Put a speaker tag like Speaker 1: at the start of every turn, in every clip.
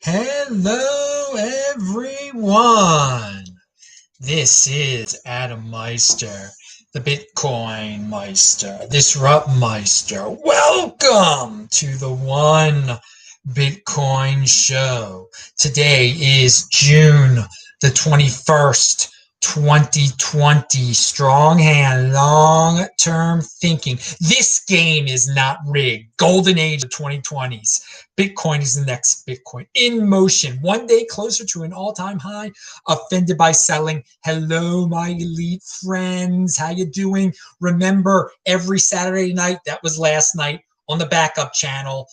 Speaker 1: Hello, everyone. This is Adam Meister, the Bitcoin Meister, Disrupt Meister. Welcome to the One Bitcoin Show. Today is June the 21st, 2020. Strong hand, long-term thinking. This game is not rigged. Golden age of 2020s. Bitcoin is the next Bitcoin in motion, one day closer to an all-time high. Offended by selling. Hello, my elite friends. How you doing? Remember, every Saturday night, that was last night, on the backup channel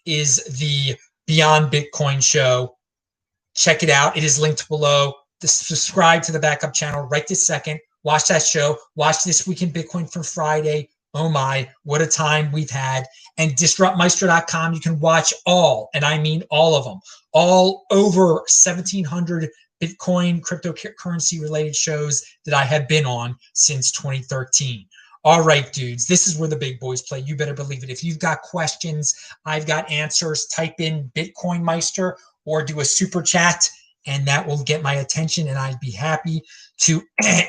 Speaker 1: is the Beyond Bitcoin show. Check it out. It is linked below. Subscribe to the backup channel right this second. Watch that show. Watch This Week in Bitcoin for Friday. Oh my, what a time we've had. And disruptmeister.com, you can watch all, and I mean all of them, all over 1,700 Bitcoin cryptocurrency related shows that I have been on since 2013. All right, dudes, this is where the big boys play. You better believe it. If you've got questions, I've got answers. Type in BitcoinMeister or do a super chat, and that will get my attention, and I'd be happy to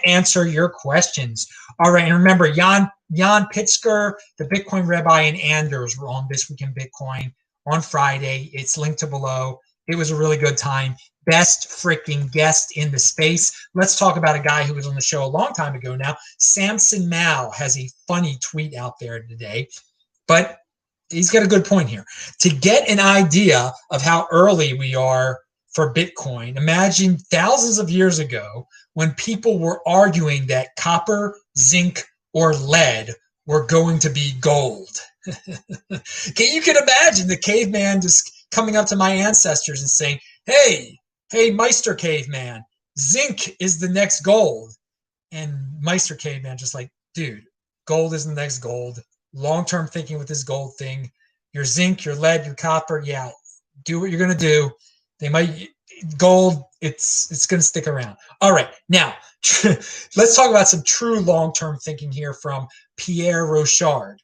Speaker 1: answer your questions. All right, and remember, Jan Pitzker, the Bitcoin Rabbi, and Anders were on This Week in Bitcoin on Friday. It's linked to below. It was a really good time. Best freaking guest in the space. Let's talk about a guy who was on the show a long time ago now. Samson Mao has a funny tweet out there today, but he's got a good point here. To get an idea of how early we are for Bitcoin, imagine thousands of years ago when people were arguing that copper, zinc, or lead were going to be gold. You can imagine the caveman just coming up to my ancestors and saying, hey, Meister Caveman, zinc is the next gold. And Meister Caveman just like, dude, gold is the next gold. Long-term thinking with this gold thing. Your zinc, your lead, your copper, yeah, do what you're going to do. They might, gold, it's going to stick around. All right, now, let's talk about some true long-term thinking here from Pierre Rochard.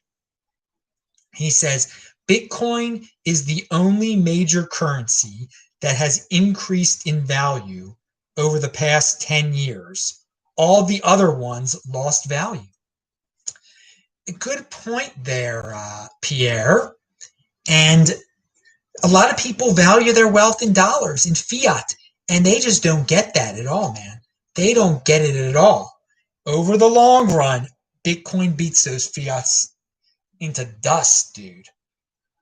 Speaker 1: He says, Bitcoin is the only major currency that has increased in value over the past 10 years. All the other ones lost value. A good point there, Pierre. And a lot of people value their wealth in dollars, in fiat, and they just don't get that at all, man. They don't get it at all. Over the long run, Bitcoin beats those fiats into dust, dude.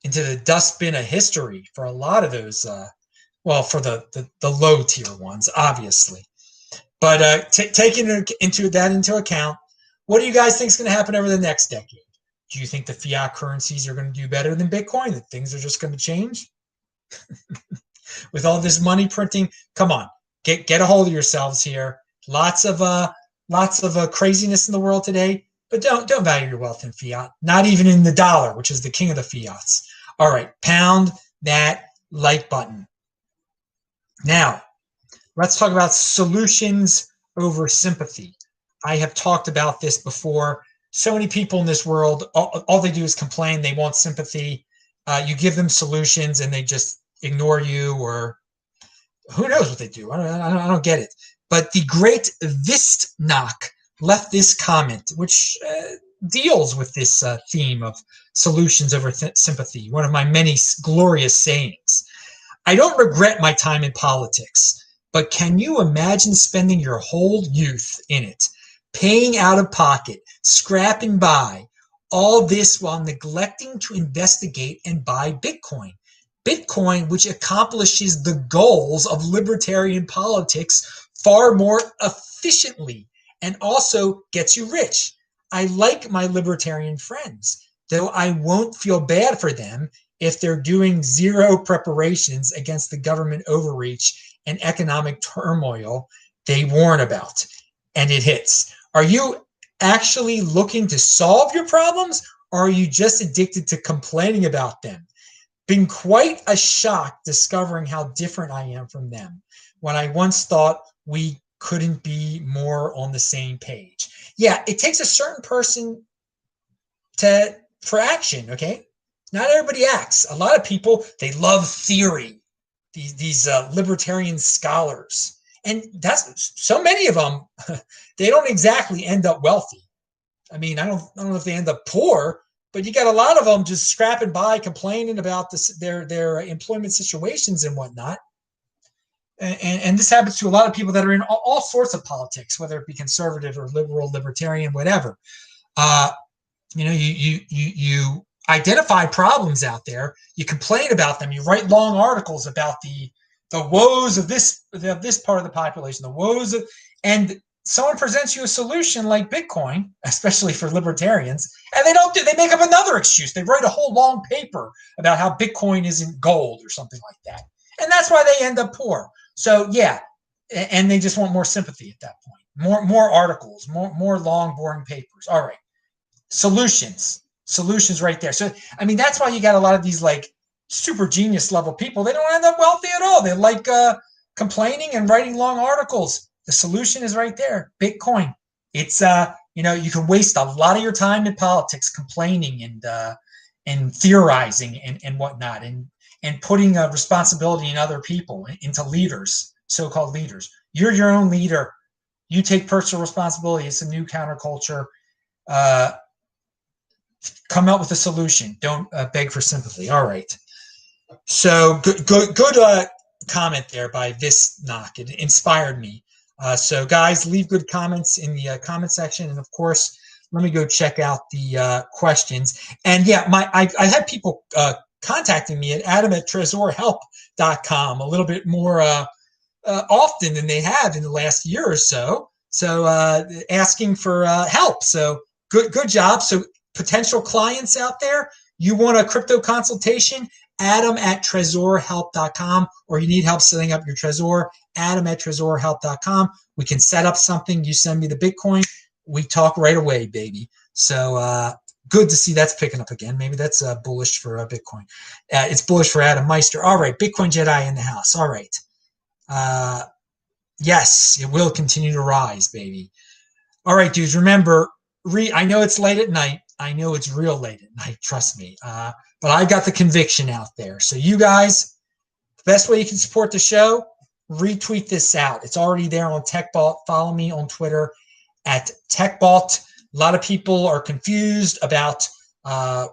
Speaker 1: Into the dustbin of history for a lot of those, for the low tier ones, obviously. But taking into account, what do you guys think is going to happen over the next decade? Do you think the fiat currencies are going to do better than Bitcoin? That things are just going to change? With all this money printing, come on, get a hold of yourselves here. Lots of craziness in the world today, but don't value your wealth in fiat. Not even in the dollar, which is the king of the fiats. All right, pound that like button. Now, let's talk about solutions over sympathy. I have talked about this before. So many people in this world, all they do is complain. They want sympathy. You give them solutions and they just ignore you, or who knows what they do. I don't get it. But the great Vistnak left this comment, which deals with this theme of solutions over sympathy, one of my many glorious sayings. I don't regret my time in politics, but can you imagine spending your whole youth in it, paying out of pocket, scrapping by, all this while neglecting to investigate and buy Bitcoin? Bitcoin, which accomplishes the goals of libertarian politics far more efficiently and also gets you rich. I like my libertarian friends, though I won't feel bad for them if they're doing zero preparations against the government overreach and economic turmoil they warn about, and it hits. Are you actually looking to solve your problems, or are you just addicted to complaining about them? Been quite a shock discovering how different I am from them, when I once thought we couldn't be more on the same page. Yeah, it takes a certain person for action, okay? Not everybody acts. A lot of people, they love theory. these libertarian scholars, and that's so many of them. They don't exactly end up wealthy. I mean, I don't know if they end up poor, but you got a lot of them just scrapping by, complaining about their employment situations and whatnot. And this happens to a lot of people that are in all sorts of politics, whether it be conservative or liberal, libertarian, whatever. You identify problems out there, you complain about them, you write long articles about the woes of this part of the population, the woes of, and someone presents you a solution like Bitcoin, especially for libertarians, and they make up another excuse. They write a whole long paper about how Bitcoin isn't gold or something like that. And that's why they end up poor. So yeah, and they just want more sympathy at that point. More articles, more long, boring papers. All right. Solutions right there. So, I mean, that's why you got a lot of these like super genius level people. They don't end up wealthy at all. They like complaining and writing long articles. The solution is right there. Bitcoin. It's you can waste a lot of your time in politics complaining and theorizing and whatnot and putting responsibility in other people, into leaders, so-called leaders. You're your own leader. You take personal responsibility. It's a new counterculture. Come up with a solution. Don't beg for sympathy. All right. So good comment there by this knock. It inspired me. So guys, leave good comments in the comment section, and of course, let me go check out the questions. And yeah, I had people contacting me at adam@tresorhelp.com a little bit more often than they have in the last year or so. So asking for help. So good job. So potential clients out there, you want a crypto consultation, adam@tresorhelp.com, or you need help setting up your Trezor, adam@tresorhelp.com. We can set up something. You send me the Bitcoin. We talk right away, baby. So good to see that's picking up again. Maybe that's bullish for Bitcoin. It's bullish for Adam Meister. All right, Bitcoin Jedi in the house. All right. Yes, it will continue to rise, baby. All right, dudes, remember, I know it's late at night. I know it's real late at night, trust me. But I got the conviction out there. So you guys, the best way you can support the show, retweet this out. It's already there on TechBalt. Follow me on Twitter at TechBalt. A lot of people are confused about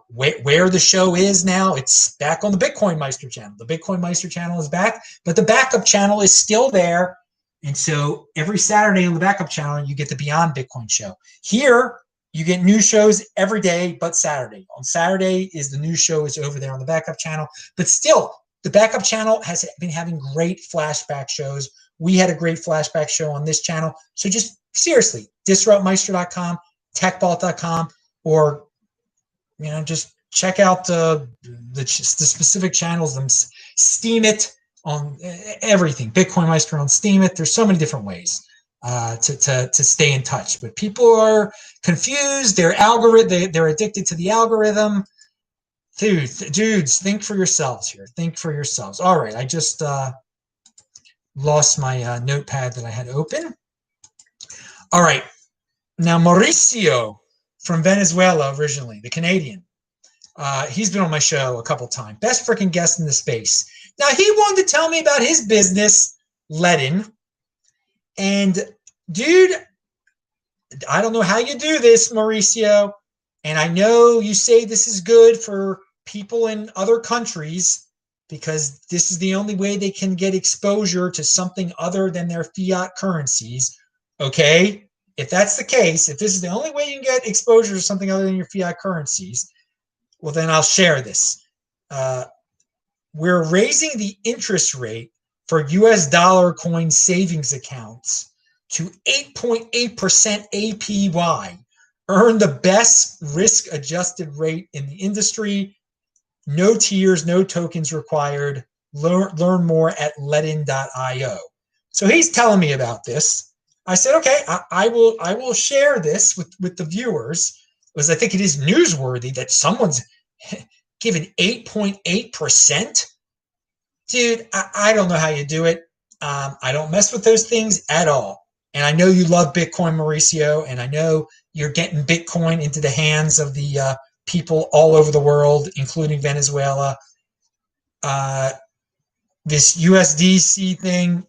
Speaker 1: where the show is now. It's back on the BitcoinMeister channel. The BitcoinMeister channel is back, but the backup channel is still there. And so every Saturday on the backup channel, you get the Beyond Bitcoin show. Here, you get new shows every day but Saturday. On Saturday is the new show is over there on the backup channel. But still, the backup channel has been having great flashback shows. We had a great flashback show on this channel. So just seriously, disruptmeister.com, techbalt.com, or just check out the specific channels. Steam it on everything. BitcoinMeister on Steam it. There's so many different ways to stay in touch. But people are confused. They're addicted to the algorithm. Dudes, think for yourselves here. Think for yourselves. All right, I just lost my notepad that I had open. All right, now Mauricio from Venezuela originally, the Canadian. He's been on my show a couple times. Best freaking guest in the space. Now, he wanted to tell me about his business, Ledin. And, dude, I don't know how you do this, Mauricio. And I know you say this is good for people in other countries because this is the only way they can get exposure to something other than their fiat currencies. Okay? If that's the case, if this is the only way you can get exposure to something other than your fiat currencies, well, then I'll share this. We're raising the interest rate for US dollar coin savings accounts to 8.8% APY. Earn the best risk-adjusted rate in the industry. No tiers, no tokens required. Learn more at ledin.io. So he's telling me about this. I said, okay, I will share this with the viewers, because I think it is newsworthy that someone's given 8.8%. Dude, I don't know how you do it. I don't mess with those things at all. And I know you love Bitcoin, Mauricio, and I know you're getting Bitcoin into the hands of the people all over the world, including Venezuela. this USDC thing,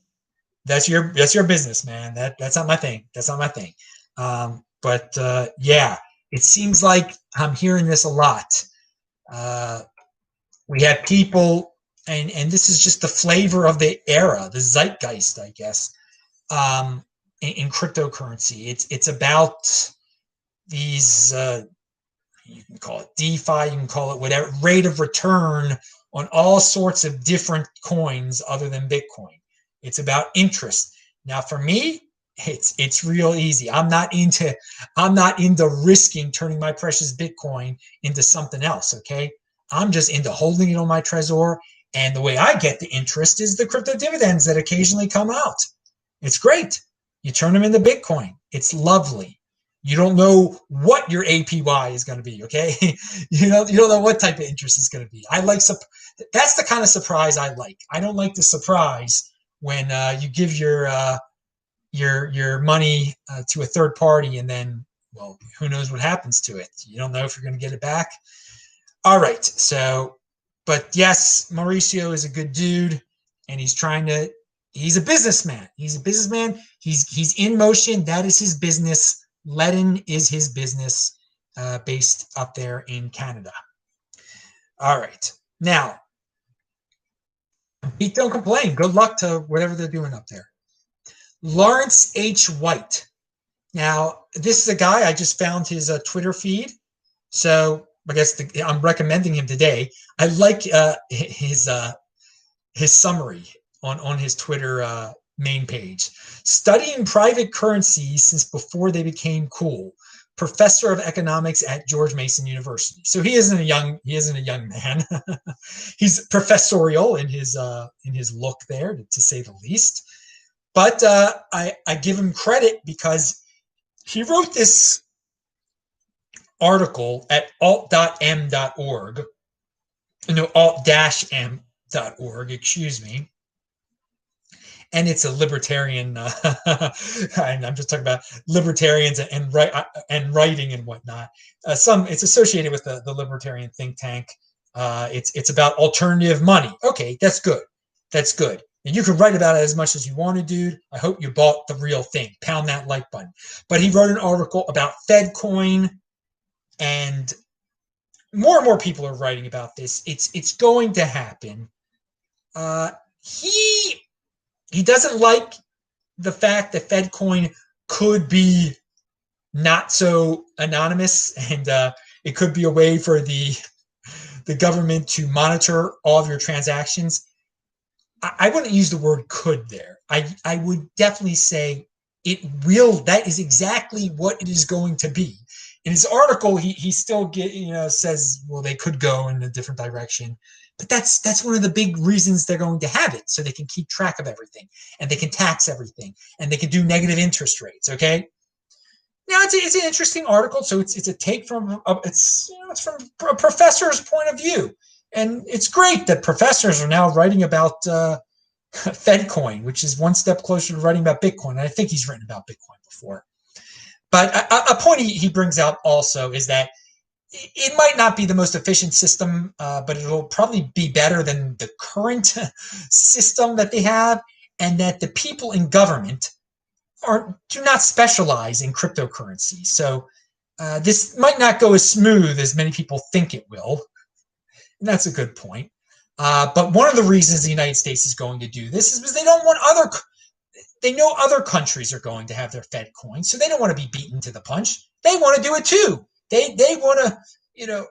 Speaker 1: that's your business, man. That's not my thing. That's not my thing. But yeah, it seems like I'm hearing this a lot. We had people, and this is just the flavor of the era, the zeitgeist, I guess. In cryptocurrency, it's about these. You can call it DeFi, you can call it whatever, rate of return on all sorts of different coins other than Bitcoin. It's about interest. Now, for me, it's real easy. I'm not into risking turning my precious Bitcoin into something else. Okay, I'm just into holding it on my Trezor, and the way I get the interest is the crypto dividends that occasionally come out. It's great. You turn them into Bitcoin. It's lovely. You don't know what your APY is going to be, okay? you don't know what type of interest is going to be. That's the kind of surprise I like. I don't like the surprise when you give your money to a third party and then, well, who knows what happens to it? You don't know if you're going to get it back. All right, so, but yes, Mauricio is a good dude, and he's a businessman. He's a businessman. He's in motion. That is his business. Ledin is his business, based up there in Canada. All right. Now, Pete, don't complain. Good luck to whatever they're doing up there. Lawrence H. White. Now, this is a guy, I just found his Twitter feed. So I guess I'm recommending him today. I like his summary on his Twitter main page. Studying private currencies since before they became cool. Professor of economics at George Mason University. So he isn't a young man. He's professorial in his look there, to say the least. But I give him credit because he wrote this article at alt.m.org. No, alt-m.org, excuse me. And it's a libertarian, and I'm just talking about libertarians and writing and whatnot. It's associated with the libertarian think tank. It's about alternative money. Okay, that's good. That's good. And you can write about it as much as you want to, dude. I hope you bought the real thing. Pound that like button. But he wrote an article about FedCoin, and more people are writing about this. It's going to happen. He doesn't like the fact that FedCoin could be not so anonymous, and it could be a way for the government to monitor all of your transactions. I wouldn't use the word could there. I would definitely say it will. That is exactly what it is going to be. In his article, he still says, well, they could go in a different direction. But that's one of the big reasons they're going to have it, so they can keep track of everything, and they can tax everything, and they can do negative interest rates. Okay. Now it's an interesting article, so it's a take from it's from a professor's point of view, and it's great that professors are now writing about FedCoin, which is one step closer to writing about Bitcoin. And I think he's written about Bitcoin before. But a point he brings out also is that it might not be the most efficient system, but it'll probably be better than the current system that they have, and that the people in government do not specialize in cryptocurrency. So this might not go as smooth as many people think it will. And that's a good point. But one of the reasons the United States is going to do this is because they don't want they know other countries are going to have their Fed coin, so they don't want to be beaten to the punch. They want to do it too. They want to,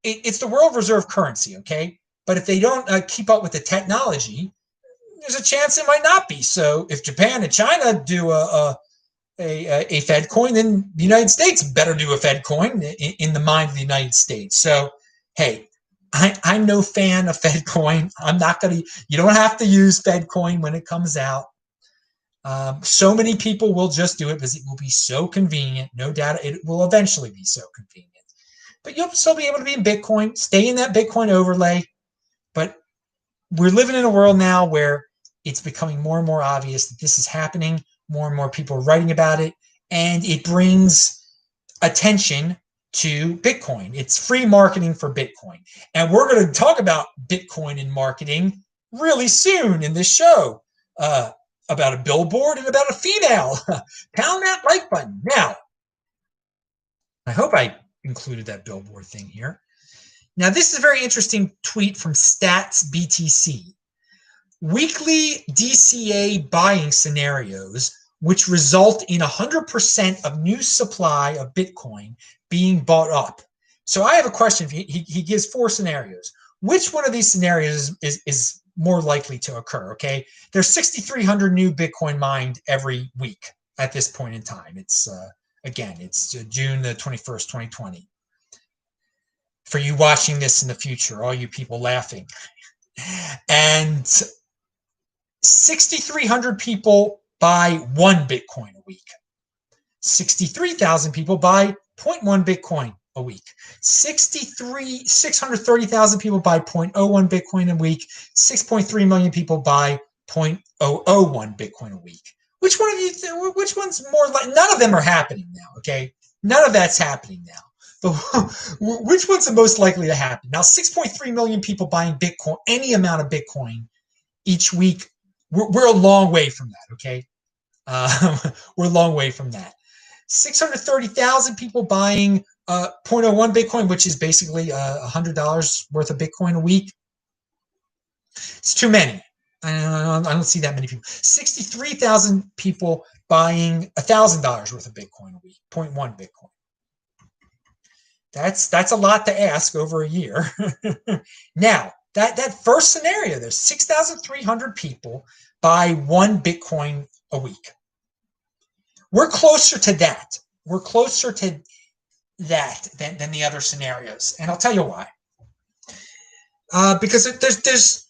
Speaker 1: it's the world reserve currency, okay? But if they don't keep up with the technology, there's a chance it might not be. So if Japan and China do a Fed coin, then the United States better do a Fed coin in the mind of the United States. So, hey, I'm no fan of Fed coin. I'm not going to, you don't have to use Fed coin when it comes out. So many people will just do it because it will be so convenient. No doubt it will eventually be so convenient. But you'll still be able to be in Bitcoin, stay in that Bitcoin overlay. But we're living in a world now where it's becoming more and more obvious that this is happening. More and more people are writing about it. And it brings attention to Bitcoin. It's free marketing for Bitcoin. And we're going to talk about Bitcoin and marketing really soon in this show about a billboard and about a female. Pound that like button. Now, I hope I included that billboard thing here. Now, this is a very interesting tweet from Stats BTC. Weekly DCA buying scenarios, which result in 100% of new supply of Bitcoin being bought up. So I have a question. He gives 4 scenarios. Which one of these scenarios is more likely to occur? Okay, there's 6,300 new Bitcoin mined every week at this point in time. It's again, it's June the 21st, 2020. For you watching this in the future, all you people laughing. And 6,300 people buy 1 Bitcoin a week. 63,000 people buy 0.1 Bitcoin a week. 630,000 people buy 0.01 Bitcoin a week. 6.3 million people buy 0.001 Bitcoin a week. Which one of you? Which one's more like? None of them are happening now. Okay, none of that's happening now. But which one's the most likely to happen? Now, 6.3 million people buying Bitcoin, any amount of Bitcoin each week. We're a long way from that. Okay, we're a long way from that. 630,000 people buying 0.01 Bitcoin, which is basically $100 worth of Bitcoin a week. It's too many. I don't see that many people. 63,000 people buying $1,000 worth of Bitcoin a week, 0.1 Bitcoin. That's a lot to ask over a year. Now, that first scenario, there's 6,300 people buy 1 Bitcoin a week. We're closer to that. We're closer to that than the other scenarios, and I'll tell you why. Because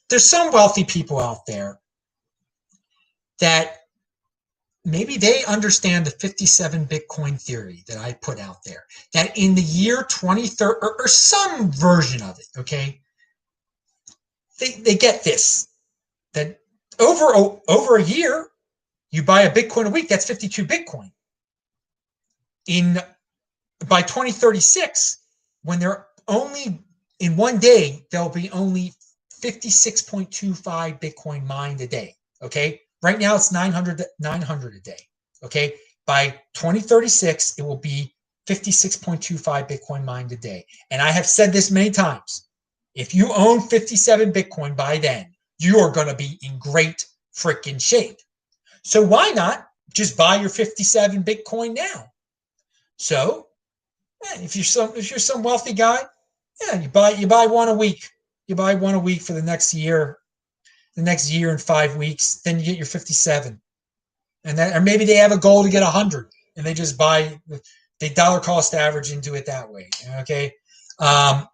Speaker 1: there's some wealthy people out there that maybe they understand the 57 Bitcoin theory that I put out there, that in the year 2030, or some version of it, okay, they get this, that over a year, you buy a Bitcoin a week, that's 52 Bitcoin. By 2036, when they're only, in one day, there'll be only 56.25 Bitcoin mined a day, okay? Right now, it's 900 a day, okay? By 2036, it will be 56.25 Bitcoin mined a day. And I have said this many times. If you own 57 Bitcoin by then, you are going to be in great freaking shape. So why not just buy your 57 Bitcoin now? So, if you're some wealthy guy, yeah, you buy 1 a week. You buy 1 a week for the next year and 5 weeks. Then you get your 57, and then, or maybe they have a goal to get 100, and they just buy, they dollar cost average and do it that way. Okay, or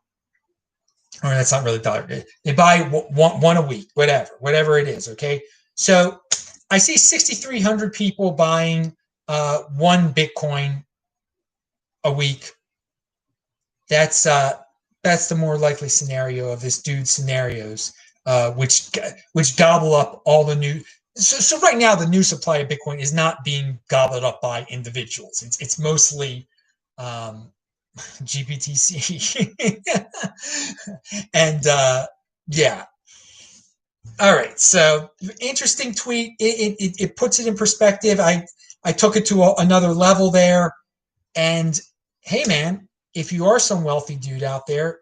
Speaker 1: that's not really dollar. They buy 1 a week, whatever it is. Okay, so I see 6,300 people buying 1 Bitcoin a week. That's the more likely scenario of this dude's scenarios, which gobble up all the new. So right now, the new supply of Bitcoin is not being gobbled up by individuals. It's mostly GPTC, and yeah. All right, so interesting tweet. It puts it in perspective. I took it to another level there, and hey, man, if you are some wealthy dude out there,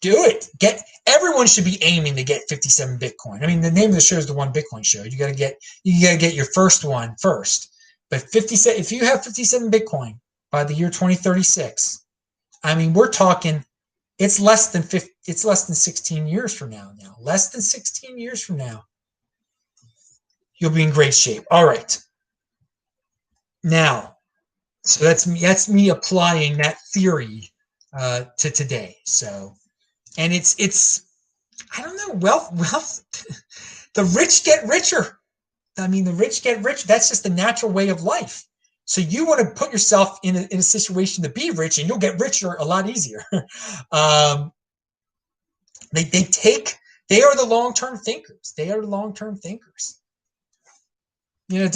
Speaker 1: do it. Everyone should be aiming to get 57 Bitcoin. I mean, the name of the show is the One Bitcoin Show. You gotta get your first one first. But if you have 57 Bitcoin by the year 2036, I mean, we're talking, it's less than 16 years from now. Less than 16 years from now, you'll be in great shape. All right. Now, so that's me applying that theory to today. So, and it's I don't know, wealth. The rich get richer. I mean, the rich get rich. That's just the natural way of life. So you want to put yourself in a situation to be rich, and you'll get richer a lot easier. They are the long-term thinkers. They are the long-term thinkers. You know,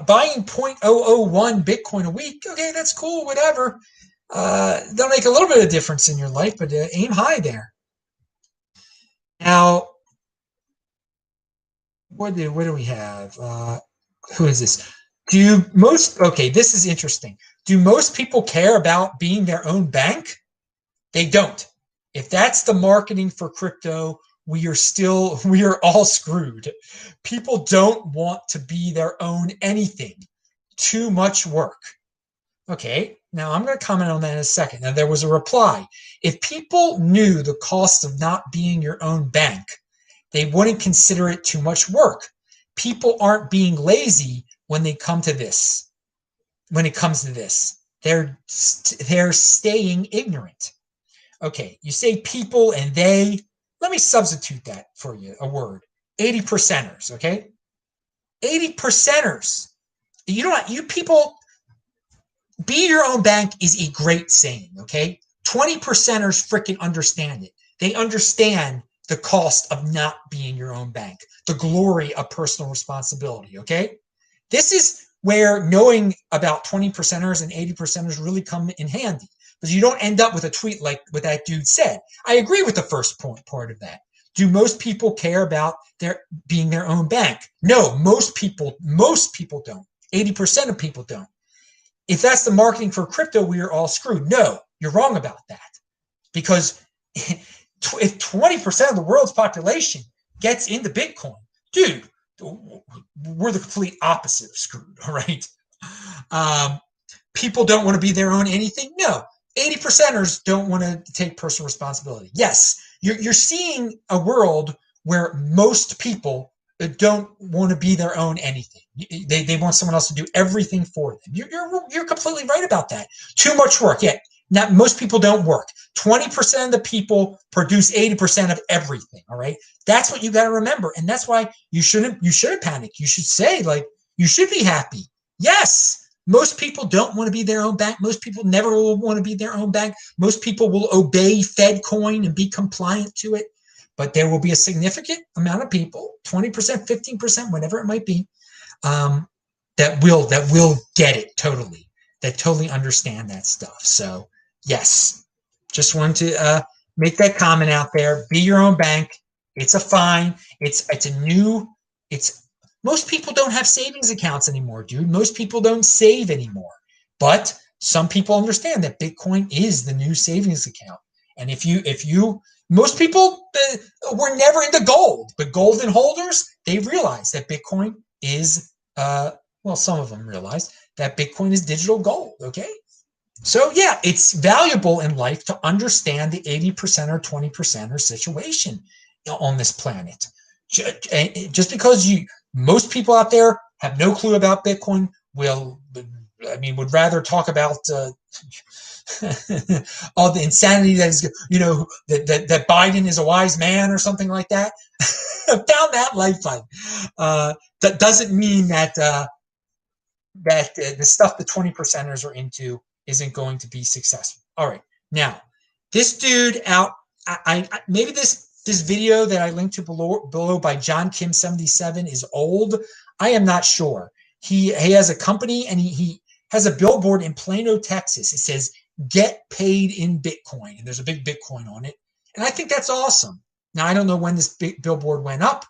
Speaker 1: buying 0.001 Bitcoin a week, okay, that's cool, whatever. They'll make a little bit of difference in your life, but aim high there. Now, what do we have? Who is this? Okay, this is interesting. Do most people care about being their own bank? They don't. If that's the marketing for crypto, we are all screwed. People don't want to be their own anything. Too much work. Okay, now I'm going to comment on that in a second. Now, there was a reply. If people knew the cost of not being your own bank, they wouldn't consider it too much work. People aren't being lazy when they come to this. When it comes to this, they're staying ignorant. Okay, you say people and they. Let me substitute that for you, a word. 80%ers, okay? 80%ers. You people, be your own bank is a great saying, okay? 20%ers freaking understand it. They understand the cost of not being your own bank, the glory of personal responsibility, okay? This is where knowing about 20%ers and 80%ers really come in handy, because you don't end up with a tweet like what that dude said. I agree with the first part of that. Do most people care about being their own bank? No, most people don't. 80% of people don't. If that's the marketing for crypto, we are all screwed. No, you're wrong about that. Because if 20% of the world's population gets into Bitcoin, dude, we're the complete opposite of screwed, all right? People don't want to be their own anything? No. 80%ers don't want to take personal responsibility. Yes, you're seeing a world where most people don't want to be their own anything. They want someone else to do everything for them. You're completely right about that. Too much work. Yeah. Now, most people don't work. 20% of the people produce 80% of everything. All right. That's what you got to remember. And that's why you shouldn't panic. You should say, like, you should be happy. Yes. Most people don't want to be their own bank. Most people never will want to be their own bank. Most people will obey FedCoin and be compliant to it. But there will be a significant amount of people, 20%, 15%, whatever it might be, that will get it totally, that totally understand that stuff. So yes, just wanted to make that comment out there. Be your own bank. It's a fine. Most people don't have savings accounts anymore, dude. Most people don't save anymore. But some people understand that Bitcoin is the new savings account. And most people were never into gold, but golden holders, they realize that Bitcoin is, some of them realize that Bitcoin is digital gold, okay? So yeah, it's valuable in life to understand the 80% or 20% situation on this planet. Just because most people out there have no clue about Bitcoin would rather talk about all the insanity that is, that Biden is a wise man or something like that. Found that lifetime. That doesn't mean that the stuff the 20%ers are into isn't going to be successful. All right, now this dude out. Maybe this video that I linked to below by John Kim 77 is old. I am not sure. He has a company and he has a billboard in Plano, Texas. It says, "Get paid in Bitcoin." And there's a big Bitcoin on it. And I think that's awesome. Now, I don't know when this big billboard went up.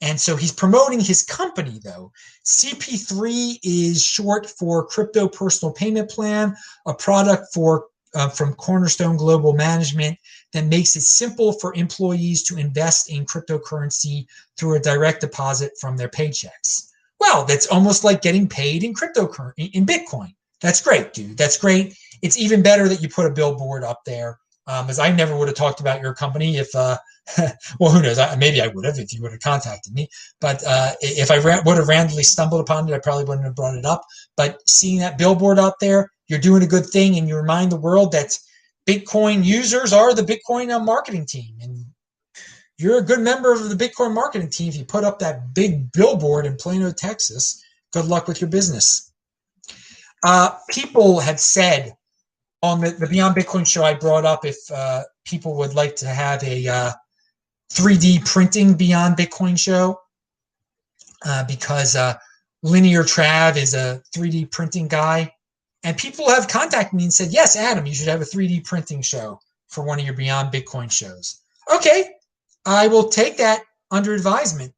Speaker 1: And so he's promoting his company, though. CP3 is short for Crypto Personal Payment Plan, a product from Cornerstone Global Management that makes it simple for employees to invest in cryptocurrency through a direct deposit from their paychecks. Well, that's almost like getting paid in cryptocurrency, in Bitcoin. That's great, dude. That's great. It's even better that you put a billboard up there, as I never would have talked about your company if, well, who knows? Maybe I would have if you would have contacted me. But if I would have randomly stumbled upon it, I probably wouldn't have brought it up. But seeing that billboard out there, you're doing a good thing, and you remind the world that Bitcoin users are the Bitcoin marketing team. And you're a good member of the Bitcoin marketing team if you put up that big billboard in Plano, Texas. Good luck with your business. People had said on the Beyond Bitcoin show, I brought up if people would like to have a 3D printing Beyond Bitcoin show, because Linear Trav is a 3D printing guy. And people have contacted me and said, yes, Adam, you should have a 3D printing show for one of your Beyond Bitcoin shows. Okay, I will take that under advisement.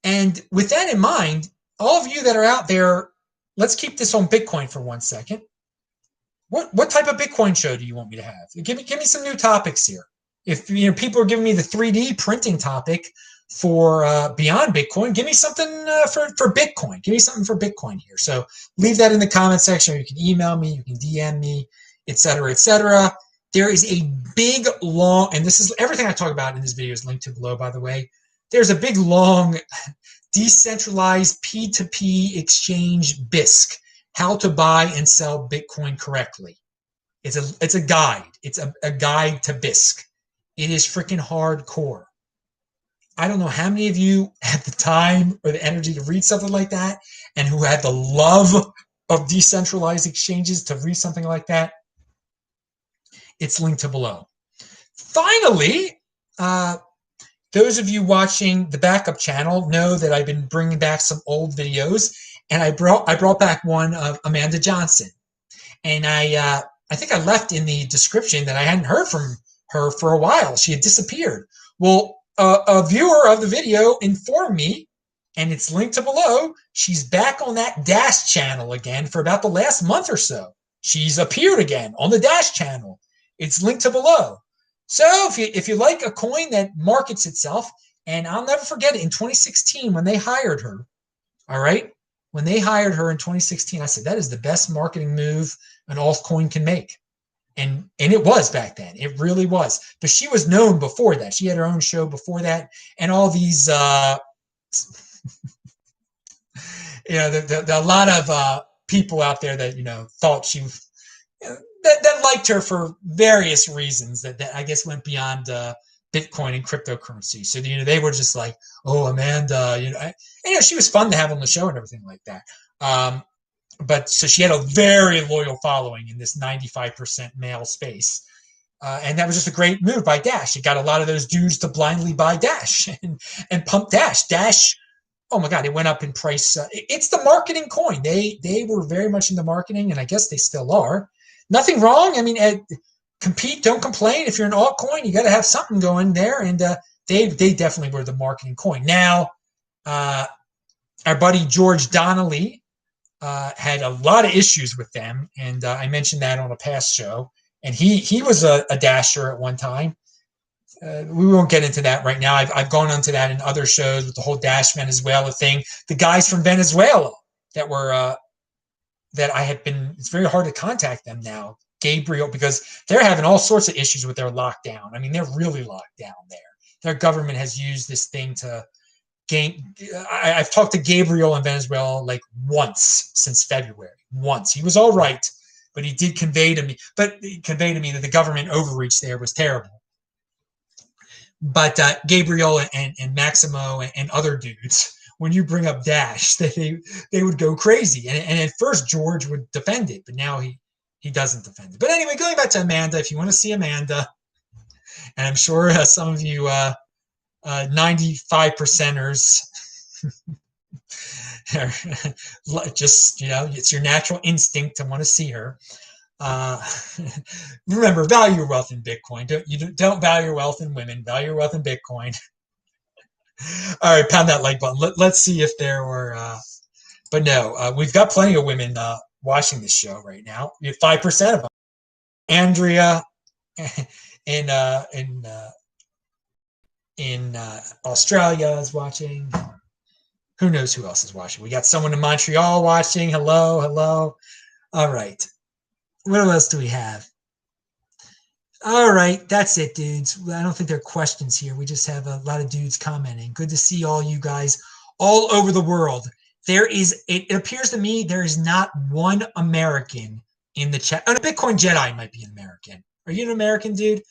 Speaker 1: And with that in mind, all of you that are out there, let's keep this on Bitcoin for 1 second. What type of Bitcoin show do you want me to have? Give me some new topics here. If people are giving me the 3D printing topic for beyond Bitcoin, give me something for Bitcoin. Give me something for Bitcoin here. So leave that in the comment section. Or you can email me, you can DM me, etc., etc. There is a big long, and this is everything I talk about in this video is linked to below, by the way. There's a big long decentralized P2P exchange Bisq. How to buy and sell Bitcoin correctly. It's a guide. It's a guide to Bisq. It is freaking hardcore. I don't know how many of you have the time or the energy to read something like that and who had the love of decentralized exchanges to read something like that. It's linked to below. Finally, those of you watching the backup channel know that I've been bringing back some old videos, and I brought back one of Amanda Johnson, and I think I left in the description that I hadn't heard from her for a while. She had disappeared. Well, a viewer of the video informed me, and it's linked to below. She's back on that Dash channel again for about the last month or so. She's appeared again on the Dash channel. It's linked to below. So if you like a coin that markets itself, and I'll never forget it, in 2016 when they hired her, all right? When they hired her in 2016, I said, that is the best marketing move an altcoin can make. And it was back then. It really was. But she was known before that. She had her own show before that. And all these, a lot of people out there that, thought she, that liked her for various reasons that I guess went beyond Bitcoin and cryptocurrency. So, they were just like, oh, Amanda, she was fun to have on the show and everything like that. But so she had a very loyal following in this 95% male space. And that was just a great move by Dash. It got a lot of those dudes to blindly buy Dash and pump Dash. Dash, oh my God, it went up in price. It's the marketing coin. They were very much into marketing, and I guess they still are. Nothing wrong. I mean, compete, don't complain. If you're an altcoin, you got to have something going there. And they definitely were the marketing coin. Now, our buddy George Donnelly had a lot of issues with them, and I mentioned that on a past show. And he was a dasher at one time. We won't get into that right now. I've gone into that in other shows with the whole Dash Venezuela thing. The guys from Venezuela that were that I had been. It's very hard to contact them now, Gabriel, because they're having all sorts of issues with their lockdown. I mean, they're really locked down there. Their government has used this thing to gain. I've talked to Gabriel in Venezuela like once since February. Once. He was all right, but he did convey to me. But he conveyed to me that the government overreach there was terrible. But Gabriel and Maximo and other dudes, when you bring up Dash, they would go crazy. And at first George would defend it, but now he doesn't defend it. But anyway, going back to Amanda, if you want to see Amanda, and I'm sure some of you 95%ers just, it's your natural instinct to want to see her. Remember, value your wealth in Bitcoin. Don't value your wealth in women. Value your wealth in Bitcoin. All right, pound that like button. Let's see if there were, but no, we've got plenty of women watching this show right now. We have 5% of them. Andrea in Australia is watching. Who knows who else is watching? We got someone in Montreal watching. Hello. All right. What else do we have? All right, that's it, dudes. I don't think there are questions here. We just have a lot of dudes commenting. Good to see all you guys all over the world. It appears to me there is not one American in the chat. Oh, Bitcoin Jedi might be an American. Are you an American, dude?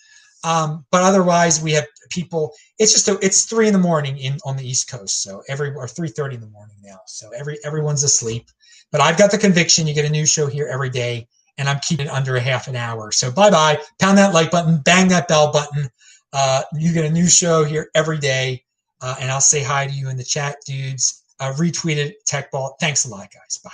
Speaker 1: But otherwise, we have people. It's 3 in the morning on the East Coast, so or 3:30 in the morning now. So everyone's asleep. But I've got the conviction. You get a new show here every day. And I'm keeping it under a half an hour. So bye-bye. Pound that like button. Bang that bell button. You get a new show here every day. And I'll say hi to you in the chat, dudes. Retweet it, TechBall. Thanks a lot, guys. Bye.